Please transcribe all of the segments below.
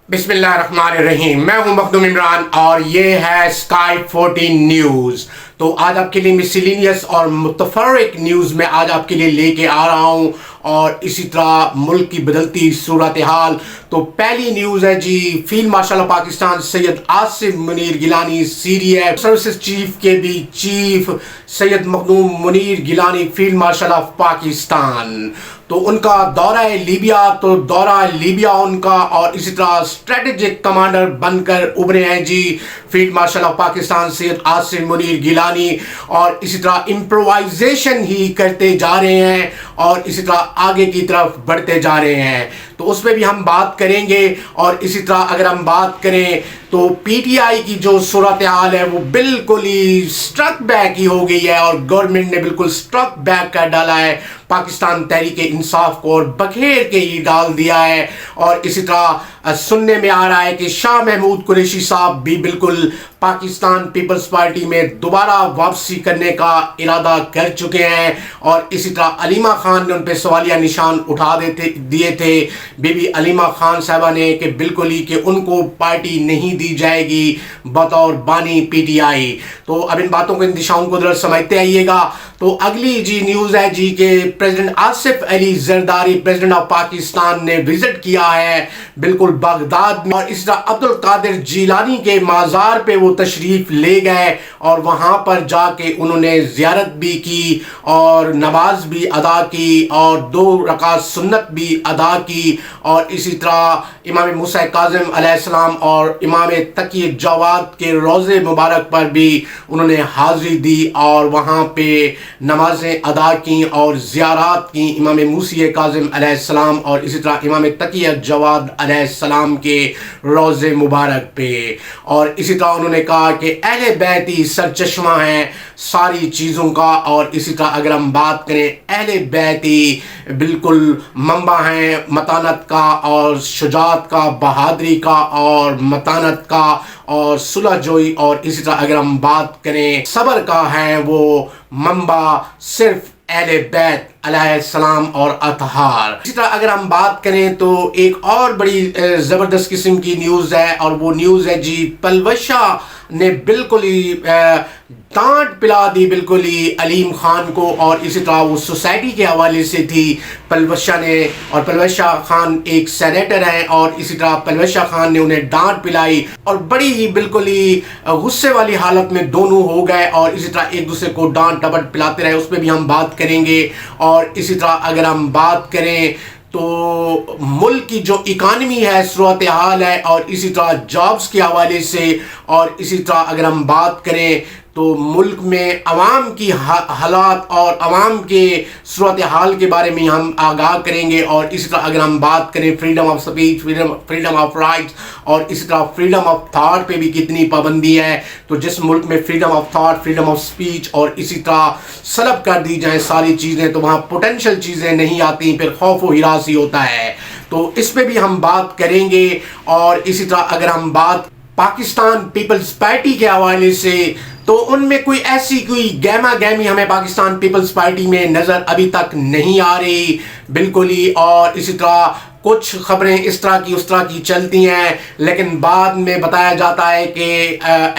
बिस्मिल्लाह रहमान रहीम। मैं हूं मखदूम इमरान और ये है स्काई 14 न्यूज़। तो आज आपके लिए मिसलिनियस और मुतफर्रिक न्यूज़ में आज आपके लिए लेके आ रहा हूं, और इसी तरह मुल्क की बदलती सूरत हाल। तो पहली न्यूज़ है जी, field marshal of Pakistan Syed Asim Munir Gilani CDF services chief के भी chief Syed Makhdoom Munir Gilani field marshal of Pakistan, तो उनका दौरा है लीबिया। तो दौरा है लीबिया उनका, और इसी तरह स्ट्रेटेजिक कमांडर बनकर उभरे हैं जी field marshal of Pakistan Syed Asim Munir Gilani, और इसी तरह इम्प्रोवाइजेशन ही करते जा रहे हैं और इसी तरह आगे की तरफ बढ़ते जा रहे हैं। तो उस पर भी हम बात करेंगे। और इसी तरह अगर हम बात करें तो पीटीआई की जो सूरत हाल है वो बिल्कुल ही स्ट्रक बैक ही हो गई है, और गवर्नमेंट ने बिल्कुल स्ट्रक बैक कर डाला है पाकिस्तान तहरीक इंसाफ को, और बखेर के ही डाल दिया है। और इसी तरह सुनने में आ रहा है कि शाह महमूद कुरैशी साहब भी बिल्कुल पाकिस्तान पीपल्स पार्टी में दोबारा वापसी करने का इरादा कर चुके हैं। और इसी तरह अलीमा खान ने उन पर सवालिया निशान उठा दिए थे बीबी अलीमा खान साहबा ने, कि बिल्कुल ही कि उनको पार्टी नहीं दी जाएगी बतौर बानी पीटीआई। तो अब इन बातों को, इन दिशाओं को जरा समझते आइएगा। तो अगली जी न्यूज़ है जी कि president Asif Ali Zardari president of Pakistan ने विजिट किया है बिल्कुल बगदाद में, और इस तरह अब्दुल कादिर जीलानी के माज़ार पे वो तशरीफ़ ले गए, और वहाँ पर जाके उन्होंने ज़ियारत भी की और नमाज भी अदा की और 2 रकात सुन्नत भी अदा की। और इसी तरह इमाम मूसा काज़िम अलैहिस्सलाम और इमाम तकी जवाद के रोज़े मुबारक पर भी उन्होंने हाज़िरी दी और वहाँ पे नमाजें अदा की और ज़ियारात की इमाम मूसा काज़िम अलैहिस्सलाम और इसी तरह इमाम तकी जवाद अलैहिस्सलाम के रोज़े मुबारक पे। और इसी तरह उन्होंने कहा कि अहले बैत ही सरचश्मा है सारी चीज़ों का, और इसी तरह अगर हम बात करें अहले बैत ही बिल्कुल मंबा हैं मतानत का और शुजात का, बहादरी का और मतानत का और सुलह जोई, और इसी तरह अगर हम बात करें सबर का है वो मंबा सिर्फ अहले बैत अलैहिस्सलाम और अतहार। इसी तरह अगर हम बात करें तो एक और बड़ी ज़बरदस्त किस्म की न्यूज़ है, और वो न्यूज़ है जी पलवशा ने बिल्कुल ही डांट पिला दी बिल्कुल ही अलीम खान को, और इसी तरह वो सोसाइटी के हवाले से थी पलवशा ने, और पलवशा खान एक सेनेटर हैं, और इसी तरह पलवशा खान ने उन्हें डांट पिलाई और बड़ी ही बिल्कुल ही गुस्से वाली हालत में दोनों हो गए, और इसी तरह एक दूसरे को डांट डपट पिलाते रहे। उस पर भी हम बात करेंगे। और इसी तरह अगर हम बात करें तो मुल्क की जो इकानमी है सूरत हाल है, और इसी तरह जॉब्स के हवाले से, और इसी तरह अगर हम बात करें तो मुल्क में अवाम की हालात और अवाम के सूरत हाल के बारे में हम आगाह करेंगे। और इसी तरह अगर हम बात करें freedom of speech, freedom of rights, और इसी तरह फ्रीडम ऑफ थॉट पे भी कितनी पाबंदी है। तो जिस मुल्क में freedom of thought, freedom of speech और इसी तरह सलब कर दी जाए सारी चीज़ें, तो वहाँ पोटेंशियल चीज़ें नहीं आती, फिर खौफ व हिरास ही होता है। तो इस पर भी हम बात करेंगे। और इसी तरह अगर हम बात पाकिस्तान पीपल्स पार्टी के हवाले से, तो उनमें कोई ऐसी कोई गहमा गहमी हमें पाकिस्तान पीपल्स पार्टी में नज़र अभी तक नहीं आ रही बिल्कुल ही। और इसी तरह कुछ खबरें इस तरह की उस तरह की चलती हैं, लेकिन बाद में बताया जाता है कि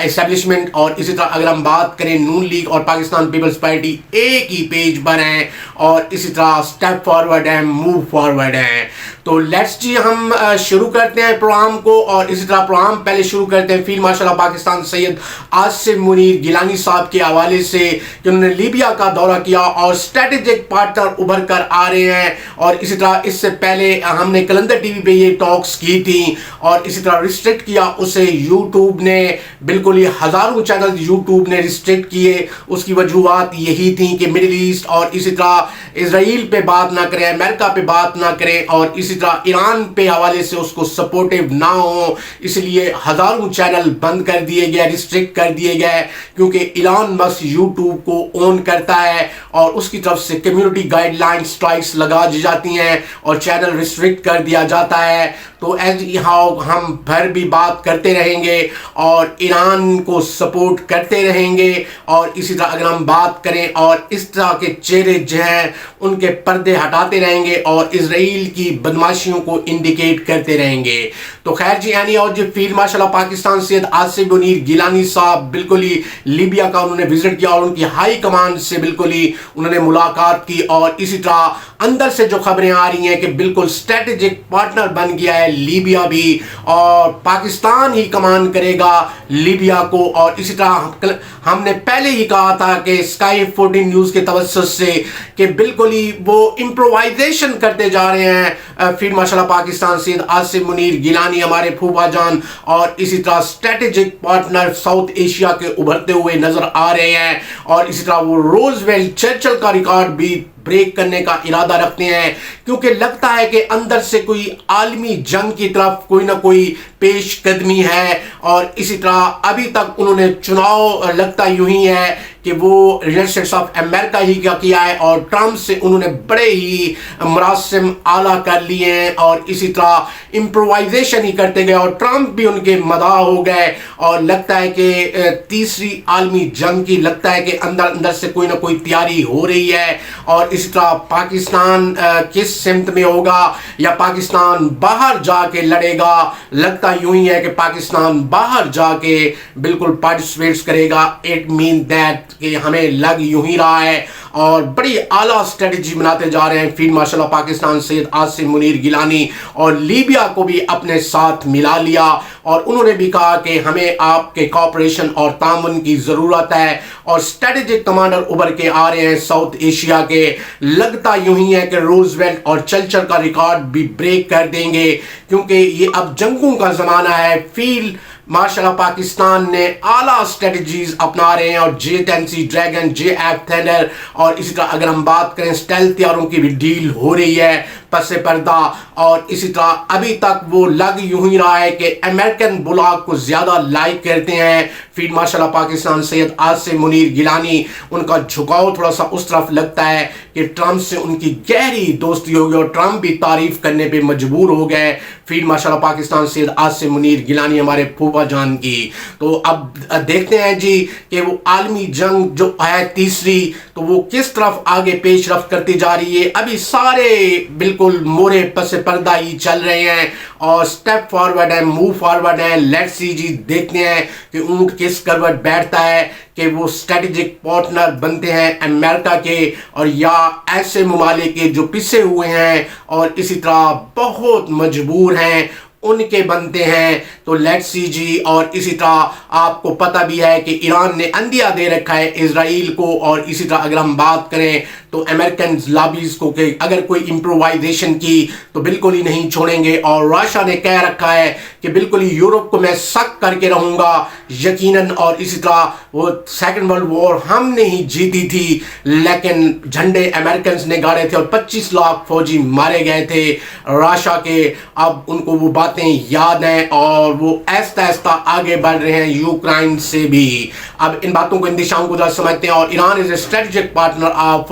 एस्टेब्लिशमेंट और इसी तरह अगर हम बात करें नून लीग और पाकिस्तान पीपल्स पार्टी एक ही पेज पर हैं, और इसी तरह स्टेप फॉरवर्ड है, मूव फॉरवर्ड है। तो लेट्स जी हम शुरू करते हैं प्रोग्राम को। और इसी तरह प्रोग्राम पहले शुरू करते हैं field marshal of Pakistan Syed Asim Munir Gilani sahab के हवाले से, कि उन्होंने लीबिया का दौरा किया और स्ट्रेटेजिक पार्टनर उभर कर आ रहे हैं। और इसी तरह इससे पहले हमने कलंदर टीवी पे ये टॉक्स की थी, और इसी तरह रिस्ट्रिक्ट किया उसे यूट्यूब ने, बिल्कुल ही हज़ारों चैनल यूट्यूब ने रिस्ट्रिक्ट किए। उसकी वजूहत यही थी कि मिडिल ईस्ट और इसी तरह इसराइल पे बात ना करें, अमेरिका पे बात ना करें, और इसी तरह ईरान पे हवाले से उसको सपोर्टिव ना हो, इसलिए हज़ारों चैनल बंद कर दिए गए, रिस्ट्रिक्ट कर दिए गए, क्योंकि इलान मस्क यूट्यूब को ओन करता है और उसकी तरफ से कम्युनिटी गाइडलाइन स्ट्राइक्स लगा दी जाती हैं और चैनल रिस्ट्रिक्ट साबित कर दिया जाता है। तो एज हाउ हम भर भी बात करते रहेंगे और ईरान को सपोर्ट करते रहेंगे, और इसी तरह अगर हम बात करें और इस तरह के चेहरे जो हैं उनके पर्दे हटाते रहेंगे और इजराइल की बदमाशियों को इंडिकेट करते रहेंगे। तो खैर जी, यानी और जो field marshal of Pakistan Syed Asif Munir Gilani sahab बिल्कुल ही लीबिया का उन्होंने विजिट किया और उनकी हाई कमांड से बिल्कुल ही उन्होंने मुलाकात की, और इसी तरह अंदर से जो खबरें आ रही हैं कि बिल्कुल स्ट्रेटेजिक पार्टनर बन गया है लीबिया भी, और पाकिस्तान ही कमान करेगा लीबिया को। और इसी तरह हमने पहले ही कहा था कि स्काई 14 न्यूज के तवज्जुह से कि बिल्कुल ही वो इम्प्रोवाइजेशन करते जा रहे हैं field marshal of Pakistan Syed Asif Munir Gilani हमारे फूफा जान, और इसी तरह स्ट्रेटेजिक पार्टनर साउथ एशिया के उभरते हुए नजर आ रहे हैं। और इसी तरह वो रोजवेल्ट चर्चिल का रिकॉर्ड भी ब्रेक करने का इरादा रखते हैं, क्योंकि लगता है कि अंदर से कोई आलमी जंग की तरफ कोई ना कोई पेश कदमी है। और इसी तरह अभी तक उन्होंने चुनाव लगता यूं ही है कि वो यूनाइटेड स्टेट्स ऑफ अमेरिका ही क्या किया है, और ट्रंप से उन्होंने बड़े ही मरासिम आला कर लिए हैं, और इसी तरह इम्प्रोवाइजेशन ही करते गए और ट्रंप भी उनके मदाह हो गए। और लगता है कि तीसरी आलमी जंग की लगता है कि अंदर अंदर से कोई ना कोई तैयारी हो रही है। और इसी तरह पाकिस्तान किस सिमत में होगा, या पाकिस्तान बाहर जाके लड़ेगा, लगता यूं ही है कि पाकिस्तान बाहर जाके बिल्कुल पार्टिसिपेट करेगा। इट मीन दैट कि हमें लग यूं ही रहा है, और बड़ी आला स्ट्रेटजी बनाते जा रहे हैं field marshal of Pakistan Syed Asif Munir Gilani, और लीबिया को भी अपने साथ मिला लिया। और उन्होंने भी कहा कि हमें आपके कॉपरेशन और तामुन की ज़रूरत है, और स्ट्रेटेजिक कमांडर उभर के आ रहे हैं साउथ एशिया के। लगता यूं ही है कि रोजवेल्ट और चर्चिल का रिकॉर्ड भी ब्रेक कर देंगे, क्योंकि ये अब जंगों का ज़माना है। फील्ड मार्शल ऑफ पाकिस्तान ने आला स्ट्रेटजीज अपना रहे हैं, और J-10C ड्रैगन, JF थंडर, और इसी तरह अगर हम बात करें स्टेल्थ हथियारों की भी डील हो रही है पसे पर्दा। और इसी तरह अभी तक वो लग यूं ही रहा है कि अमेरिकन बुलाग को ज्यादा लाइक करते हैं field marshal of Pakistan Syed Asif Munir Gilani. उनका झुकाव थोड़ा सा उस तरफ लगता है कि ट्रंप से उनकी गहरी दोस्ती होगी, और ट्रंप भी तारीफ करने पे मजबूर हो गए field marshal of Pakistan Syed Asif Munir Gilani हमारे फूफा जान की। तो अब देखते हैं जी कि वो आलमी जंग जो है तीसरी, तो वो किस तरफ आगे पेश रफ्त करती जा रही है। अभी सारे बिल्कुल मोरे पसे पर्दा ही चल रहे हैं, और स्टेप फॉरवर्ड है, मूव फॉरवर्ड है। लेट्स सी जी, देखते हैं कि ऊंट किस करवट बैठता है, कि वो स्ट्रेटेजिक पार्टनर बनते हैं अमेरिका के, और या ऐसे ममालिक के जो पिसे हुए हैं और इसी तरह बहुत मजबूर हैं उनके बनते हैं। तो लेट्स सी जी। और इसी तरह आपको पता भी है कि ईरान ने अंदिया दे रखा है इजराइल को, और इसी तरह अगर हम बात करें तो अमेरिकन लॉबीज को कि अगर कोई इम्प्रोवाइजेशन की तो बिल्कुल ही नहीं छोड़ेंगे। और रशिया ने कह रखा है कि बिल्कुल ही यूरोप को मैं सख्त करके रहूंगा यकीनन। और इसी तरह वो सेकेंड वर्ल्ड वॉर हमने ही जीती थी, लेकिन झंडे अमेरिकन ने गाड़े थे और 25 लाख फौजी मारे गए थे रशिया के। अब उनको वो बातें याद हैं, और वो ऐसा ऐसा आगे बढ़ रहे हैं यूक्रेन से भी। अब इन बातों को, इन दिशाओं को जरा समझते हैं। और Iran is a strategic partner of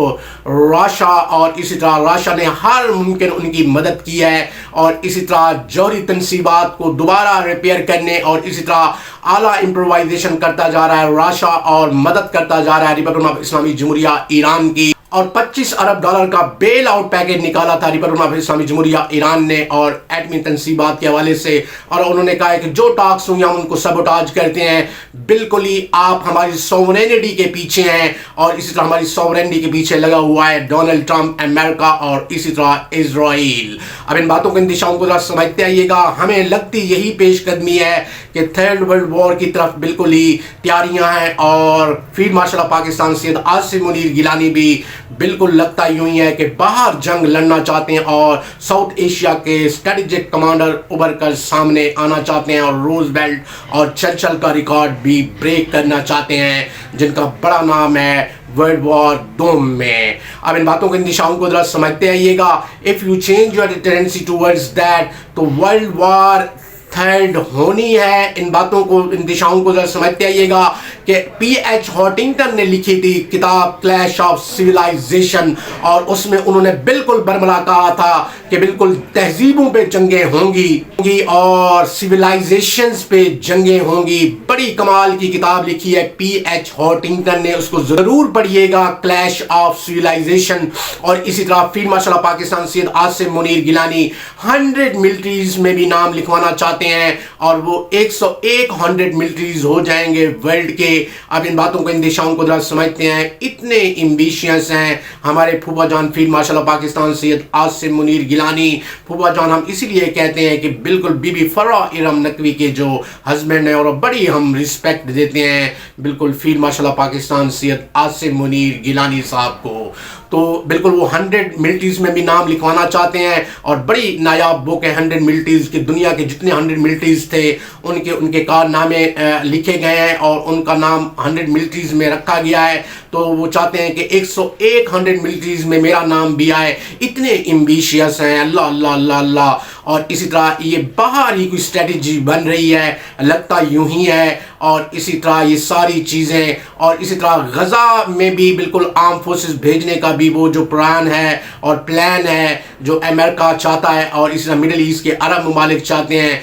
Russia, और इसी तरह रशिया ने हर मुमकिन उनकी मदद की है, और इसी तरह जौहरी तनसीबात को दोबारा रिपेयर करने और इसी तरह आला इम्प्रोवाइजेशन करता जा रहा है रशिया, और मदद करता जा रहा है रिपब्लिक ऑफ इस्लामी जमहूरिया ईरान की। और $25 अरब का बेल आउट पैकेज निकाला था रिपब्लिक ऑफ इस्लामी जमहूरिया ईरान ने और एटमी तनसीबात के हवाले से। और उन्होंने कहा है कि जो टास्क हुई हम उनको सबोटाज करते हैं, बिल्कुल ही आप हमारी सॉवरेनिटी के पीछे हैं, और इसी तरह हमारी सॉवरेनिटी के पीछे लगा हुआ है डोनाल्ड ट्रंप, अमेरिका और इसी तरह इजराइल। अब इन बातों को, इन दिशाओं को जरा समझते आइएगा। हमें लगती यही पेशकदमी है कि थर्ड वर्ल्ड वॉर की तरफ बिल्कुल ही तैयारियां हैं, और field marshal of Pakistan Syed Asif Munir Gilani भी बिल्कुल लगता यूं ही है कि बाहर जंग लड़ना चाहते हैं, और साउथ एशिया के स्ट्रेटेजिक कमांडर उभर कर सामने आना चाहते हैं, और रूजवेल्ट और चर्चिल का रिकॉर्ड भी ब्रेक करना चाहते हैं, जिनका बड़ा नाम है वर्ल्ड वॉर 2 में। अब इन बातों को, इन दिशाओं को जरा समझते आइएगा। If you change your tendency towards that, तो वर्ल्ड वॉर थर्ड होनी है। इन बातों को, इन दिशाओं को जरा समझते आइएगा कि P.H. हॉटिंगटन ने लिखी थी किताब क्लैश ऑफ सिविलाइजेशन, और उसमें उन्होंने बिल्कुल बरमला कहा था कि बिल्कुल तहजीबों पे जंगें होंगी और सिविलाइजेशंस पे जंगें होंगी। बड़ी कमाल की किताब लिखी है P.H. हॉटिंगटन ने, उसको जरूर पढ़िएगा, क्लैश ऑफ सिविलाइजेशन। और इसी तरह field marshal of Pakistan Syed Asim Munir Gilani 100 militaries में भी नाम लिखवाना चाहते हैं और वो 101 100 मिलिट्रीज हो जाएंगे वर्ल्ड के। अब इन बातों को, इन दिशाओं को जरा समझते हैं। इतने एम्बिशियस हैं हमारे फूफा जान field marshal of Pakistan Syed Asim Munir Gilani. फूफा जान हम इसीलिए कहते हैं कि बिल्कुल बीबी फरा इरम नकवी के जो हस्बैंड हैं, और बड़ी हम रिस्पेक्ट देते हैं बिल्कुल field marshal of Pakistan Syed Asim Munir Gilani sahab को। तो बिल्कुल वो 100 मिलिट्रीज में भी नाम लिखवाना चाहते हैं और बड़ी नायाब बुक है 100 मिलिट्रीज की। दुनिया के जितने 100 मिलिट्रीज थे उनके कारनामे लिखे गए हैं और उनका नाम 100 मिलिट्रीज में रखा गया है। तो वो चाहते हैं कि 101 100 मिलिट्रीज में मेरा नाम भी आए। इतने एम्बिशियस हैं, अल्लाह अल्लाह अल्लाह अल्लाह। और इसी तरह ये बाहर ही कोई स्ट्रेटजी बन रही है, लगता यूं ही है। और इसी तरह ये सारी चीज़ें, और इसी तरह गज़ा में भी बिल्कुल आर्म फोर्सेस भेजने का भी वो जो प्लान है और प्लान है जो अमेरिका चाहता है, और इसी तरह मिडिल ईस्ट के अरब ममालिक चाहते हैं।